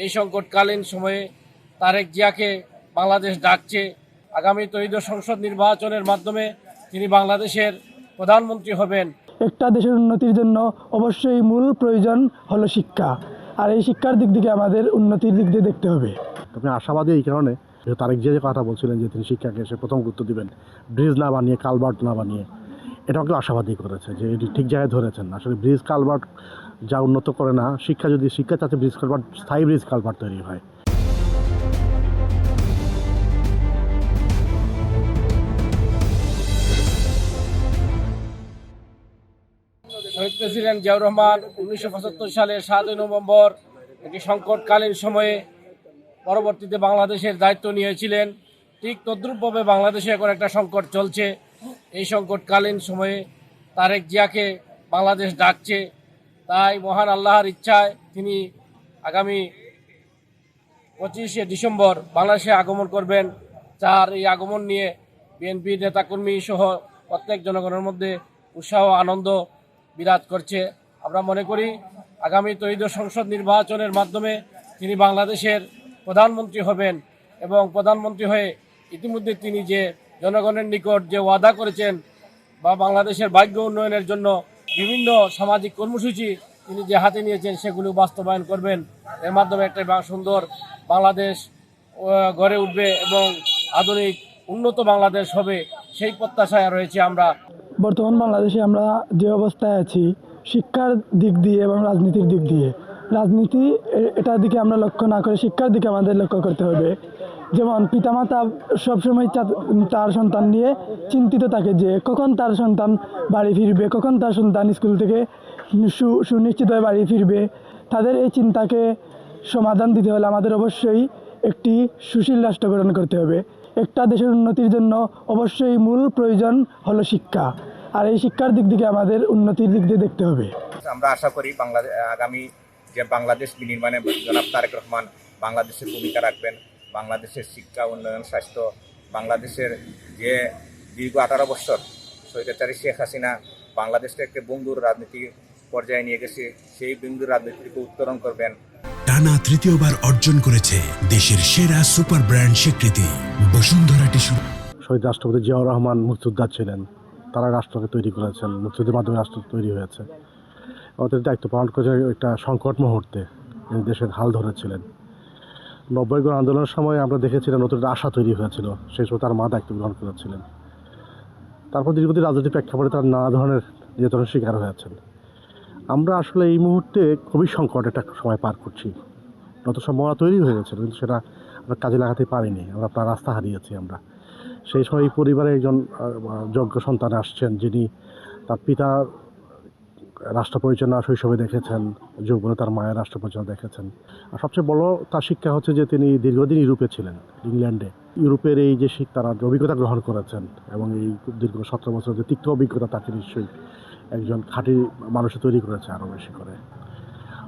এই সংকটকালীন সময়ে তারেক জিয়াকে বাংলাদেশ ডাকছে। আগামী ত্রয়োদশ সংসদ নির্বাচনের মাধ্যমে তিনি বাংলাদেশের প্রধানমন্ত্রী হবেন। একটা দেশের উন্নতির জন্য অবশ্যই মূল প্রয়োজন হলো শিক্ষা, আর এই শিক্ষার দিক থেকে আমাদের উন্নতির দিক দিয়ে দেখতে হবে। আপনি আশাবাদী এই কারণে যে তারেক জিয়া যে কথা বলছিলেন যে তিনি শিক্ষাকে সে প্রথম গুরুত্ব দিবেন, ব্রিজ না বানিয়ে কালভার্ট না বানিয়ে, এটাকে আশাবাদী করেছে যে এটি ঠিক জায়গায় ধরেছেন। আসলে ব্রিজ কালভার্ট যা উন্নত করে না, শিক্ষা চাচ্ছে ব্রিজ কালভার্ট, স্থায়ী ব্রিজ কালভার্ট তৈরি হয়। শহীদ প্রেসিডেন্ট জিয়াউর রহমান 1975 সালের 7 নভেম্বর একটি সংকটকালীন সময়ে পরবর্তীতে বাংলাদেশের দায়িত্ব নিয়েছিলেন। ঠিক তদ্রূপভাবে বাংলাদেশে এখন একটা সংকট চলছে। এই সংকটকালীন সময়ে তারেক জিয়াকে বাংলাদেশ ডাকছে। তাই মহান আল্লাহর ইচ্ছায় তিনি আগামী 25শে ডিসেম্বর বাংলাদেশে আগমন করবেন। যার এই আগমন নিয়ে বিএনপি নেতাকর্মী সহ প্রত্যেক জনগণের মধ্যে উৎসাহ আনন্দ বিরাজ করছে। আমরা মনে করি আগামী ত্রয়োদশ সংসদ নির্বাচনের মাধ্যমে তিনি বাংলাদেশের প্রধানমন্ত্রী হবেন এবং প্রধানমন্ত্রী হয়ে ইতিমধ্যে তিনি যে জনগণের নিকট যে ওয়াদা করেছেন বা বাংলাদেশের ভাগ্য উন্নয়নের জন্য বিভিন্ন সামাজিক কর্মসূচি তিনি যে হাতে নিয়েছেন সেগুলো বাস্তবায়ন করবেন। এর মাধ্যমে একটা সুন্দর বাংলাদেশ গড়ে উঠবে এবং আধুনিক উন্নত বাংলাদেশ হবে, সেই প্রত্যাশায় রয়েছে আমরা। বর্তমান বাংলাদেশে আমরা যে অবস্থায় আছি, শিক্ষার দিক দিয়ে এবং রাজনীতির দিক দিয়ে, রাজনীতি এটার দিকে আমরা লক্ষ্য না করে শিক্ষার দিকে আমাদের লক্ষ্য করতে হবে। যেমন পিতামাতা সবসময় তার সন্তান নিয়ে চিন্তিত থাকে যে কখন তার সন্তান বাড়ি ফিরবে, কখন তার সন্তান স্কুল থেকে সুনিশ্চিতভাবে বাড়ি ফিরবে। তাদের এই চিন্তাকে সমাধান দিতে হলে আমাদের অবশ্যই একটি সুশীল রাষ্ট্র গঠন করতে হবে। একটা দেশের উন্নতির জন্য অবশ্যই মূল প্রয়োজন হলো শিক্ষা, আর এই শিক্ষার দিক থেকে আমাদের উন্নতির দিক দিয়ে দেখতে হবে। আমরা আশা করি আগামী যে বাংলাদেশ বিনির্মাণে জনাব তারেক রহমান বাংলাদেশের ভূমিকা রাখবেন। বাংলাদেশের শিক্ষা, উন্নয়ন, স্বাস্থ্য, বাংলাদেশের যে দীর্ঘ 18 বছর স্বৈরাচারী শেখ হাসিনা বাংলাদেশকে একটা বন্ধুর রাজনীতি পর্যায়ে নিয়ে গেছে, সেই বন্ধুর রাজনীতিকে উত্তরণ করবেন। টানা তৃতীয়বার অর্জন করেছে দেশের সেরা সুপার ব্র্যান্ড স্বীকৃতি বসুন্ধরা টিস্যু। শহীদ রাষ্ট্রপতি জিয়াউর রহমান মুক্তিযোদ্ধা ছিলেন, তারা রাষ্ট্রকে তৈরি করেছেন, মুক্তিযুদ্ধের মাধ্যমে রাষ্ট্র তৈরি হয়েছে। ওদের দায়িত্ব পালন করেছে একটা সংকট মুহূর্তে দেশের হাল ধরেছিলেন। 90 আন্দোলনের সময় আমরা দেখেছিলাম নতুন আশা তৈরি হয়েছিল, সেই সময় তার মা দায়িত্ব গ্রহণ করেছিলেন। তারপর দীর্ঘদিন রাজনৈতিক প্রেক্ষাপটে তার নানা ধরনের নির্যাতনের শিকার হয়েছেন। আমরা আসলে এই মুহূর্তে খুবই সংকট একটা সময় পার করছি। নতুন সম্ভাবনা তৈরি হয়ে গেছে কিন্তু সেটা আমরা কাজে লাগাতে পারিনি, আমরা আপনার রাস্তা হারিয়েছি। আমরা সেই সময় এই পরিবারে একজন যোগ্য সন্তান আসছেন, যিনি তার পিতা রাষ্ট্র পরিচালনা শৈশবে দেখেছেন, যৌবনে তার মায়ের রাষ্ট্র পরিচালনা দেখেছেন। আর সবচেয়ে বড় তার শিক্ষা হচ্ছে যে তিনি দীর্ঘদিন ইউরোপে ছিলেন, ইংল্যান্ডে। ইউরোপের এই যে তারা অভিজ্ঞতা গ্রহণ করেছেন এবং এই দীর্ঘ 17 বছর যে তিক্ত অভিজ্ঞতা তাকে নিশ্চয়ই একজন খাঁটি মানুষে তৈরি করেছে আরও বেশি করে।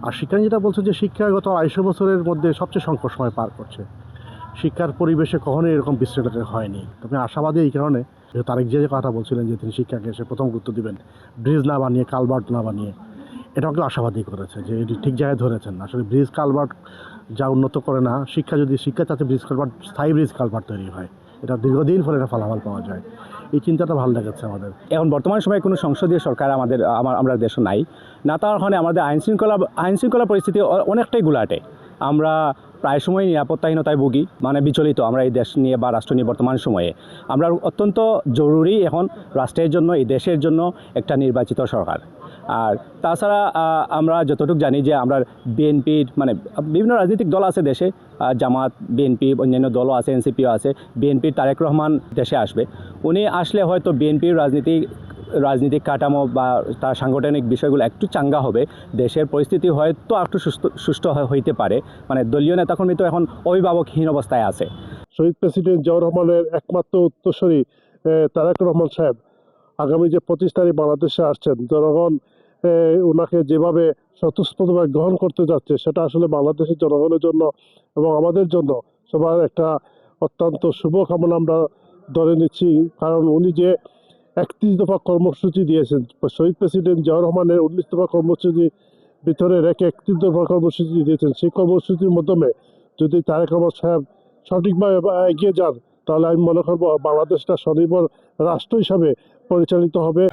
আর শিক্ষা যেটা বলছে যে শিক্ষা গত 250 বছরের মধ্যে সবচেয়ে সংকট সময় পার করছে। শিক্ষার পরিবেশে কখনোই এরকম বিশৃঙ্খলা হয়নি। আপনি আশাবাদী এই কারণে যে তারেক জিয়া যে কথা বলছিলেন যে তিনি শিক্ষাকে সে প্রথম গুরুত্ব দিবেন, ব্রিজ না বানিয়ে কালভার্ট না বানিয়ে, এটাকে আশাবাদী করেছে যে এটি ঠিক জায়গায় ধরেছেন। আসলে ব্রিজ কালভার্ট যা উন্নত করে না, শিক্ষা চাচ্ছে ব্রিজ কালভার্ট, স্থায়ী ব্রিজ কালভার্ট তৈরি হয়। এটা দীর্ঘদিন ফলে এটা ফলাফল পাওয়া যায়। এই চিন্তাটা ভালো লেগেছে আমাদের। এখন বর্তমান সময়ে কোনো সংসদীয় সরকার আমরা দেশে নাই না, তার কারণে আমাদের আইনশৃঙ্খলা পরিস্থিতি অনেকটাই গুলাটে। আমরা প্রায় সময় নিরাপত্তাহীনতায় ভুগি, মানে বিচলিত আমরা এই দেশ নিয়ে বা রাষ্ট্র নিয়ে। বর্তমান সময়ে আমরা অত্যন্ত জরুরি এখন রাষ্ট্রের জন্য, এই দেশের জন্য একটা নির্বাচিত সরকার। আর তাছাড়া আমরা যতটুকু জানি যে আমরা বিএনপির মানে বিভিন্ন রাজনৈতিক দল আছে দেশে, জামাত, বিএনপি, অন্যান্য দলও আছে, এনসিপিও আছে। বিএনপির তারেক রহমান দেশে আসবে, উনি আসলে হয়তো বিএনপির রাজনীতিক কাঠামো বা তার সাংগঠনিক বিষয়গুলো একটু চাঙ্গা হবে, দেশের পরিস্থিতি হয়তো একটু সুষ্ঠু হইতে পারে। মানে দলীয় নেতাকর্মী তো এখন অভিভাবকহীন অবস্থায় আছে। শহীদ প্রেসিডেন্ট জিয়াউর রহমানের একমাত্র উত্তরসূরি তারেক রহমান সাহেব আগামী যে 25 তারিখ বাংলাদেশে আসছেন, জনগণ ওনাকে যেভাবে স্বতঃস্ফূর্তভাবে গ্রহণ করতে যাচ্ছে, সেটা আসলে বাংলাদেশের জনগণের জন্য এবং আমাদের জন্য সবার একটা অত্যন্ত শুভ কামনা আমরা ধরে নিচ্ছি। কারণ উনি যে 31 দফা কর্মসূচি দিয়েছেন, শহীদ প্রেসিডেন্ট জিয়াউর রহমানের 19 দফা কর্মসূচি ভিতরে রেখে 31 কর্মসূচি দিয়েছেন। সেই কর্মসূচির মাধ্যমে যদি তারেক রহমান সাহেব সঠিকভাবে এগিয়ে যান, তাহলে আমি মনে করবো বাংলাদেশটা স্বনির্ভর রাষ্ট্র হিসাবে পরিচালিত হবে।